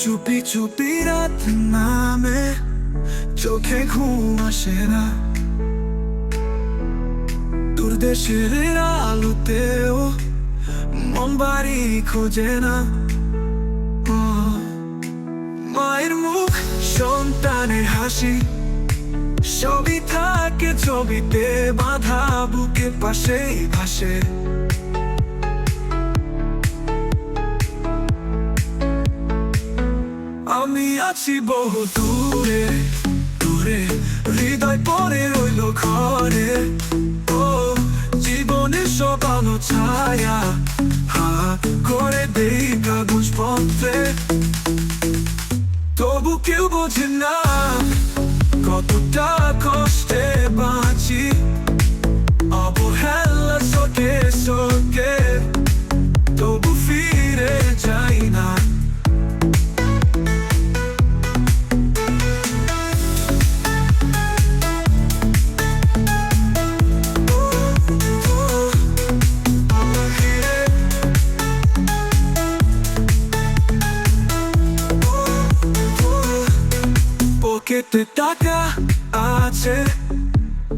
চুপি চুপি রাত নামে, চোখে ঘুম আসে না। দূর দেশের আলোতেও মন বাড়ি খোঁজে না। মায়ের মুখ, সন্তানের হাসি, সবই থাকে ছবিতে বাঁধা, বুকের পাশেই ভাসে। আমি আছি বহু দূরে দূরে, হৃদয় পড়ে রইল ঘরে। ও জীবনের সব আলো ছায়া হাত করে দেই কাগজ পত্রে। তবু কেউ বোঝে না কতটা কষ্টে বাঁচি, অবহেলা চোখে চোখে। তবু ফিরে যাই না। পকেটে টাকা আছে,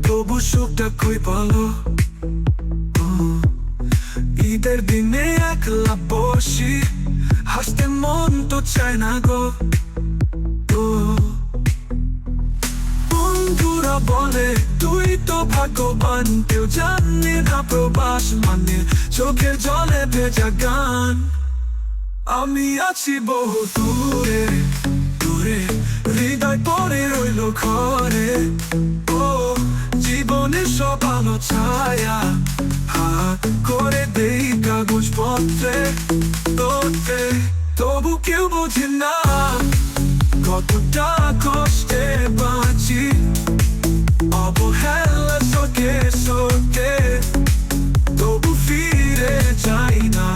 তবু সুখটা কই বলো। ঈদের দিনে একলা বসি, হাসতে মন তো চায় না গো। বন্ধুরা বলে তুই তো ভাগ্যবান, কেউ জানে না প্রবাস মানে চোখের জলে ভেজা গান। আমি আছি বহু দূরে দূরে, হৃদয় পড়ে রইল ঘরে। ও জীবনের সব আলো ছায়া হাত করে দেই কাগজ পত্রে। তবু কেউ বোঝে না কতটা কষ্টে বাঁচি, অবহেলা চোখে চোখে। তবু ফিরে যাই না।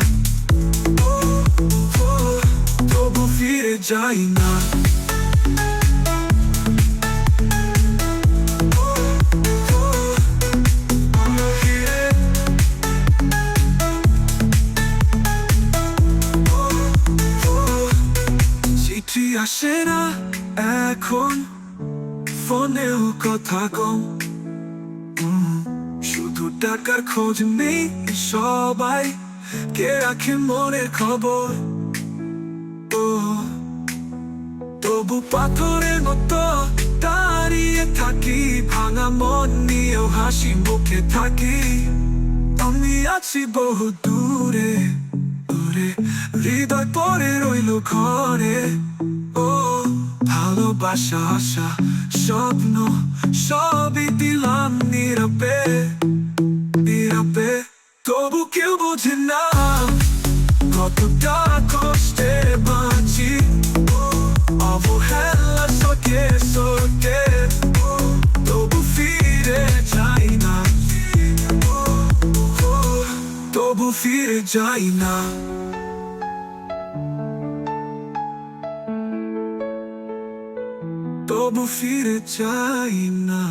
তবু ফিরে যাই না। চিঠি আসে না এখন, ফোনেও কথা কম। শুধু টাকার খোঁজ নেই সবাই, কে রাখে মনের খবর। তবু পাথরের মতো দাঁড়িয়ে থাকি, ভাঙা মন নিয়েও হাসি মুখে থাকি। আমি আছি বহু দূরে দূরে, হৃদয় পড়ে রইল ঘরে। ও ভালোবাসা আশা স্বপ্ন সবই দিলাম নীরবে নীরবে। তবু কেউ বোঝে না কতটা কষ্টে বাঁচি, অবহেলা চোখে চোখে। তবু ফিরে যাই না। তবু ফিরে যাই না। তবু ফিরে যাই না।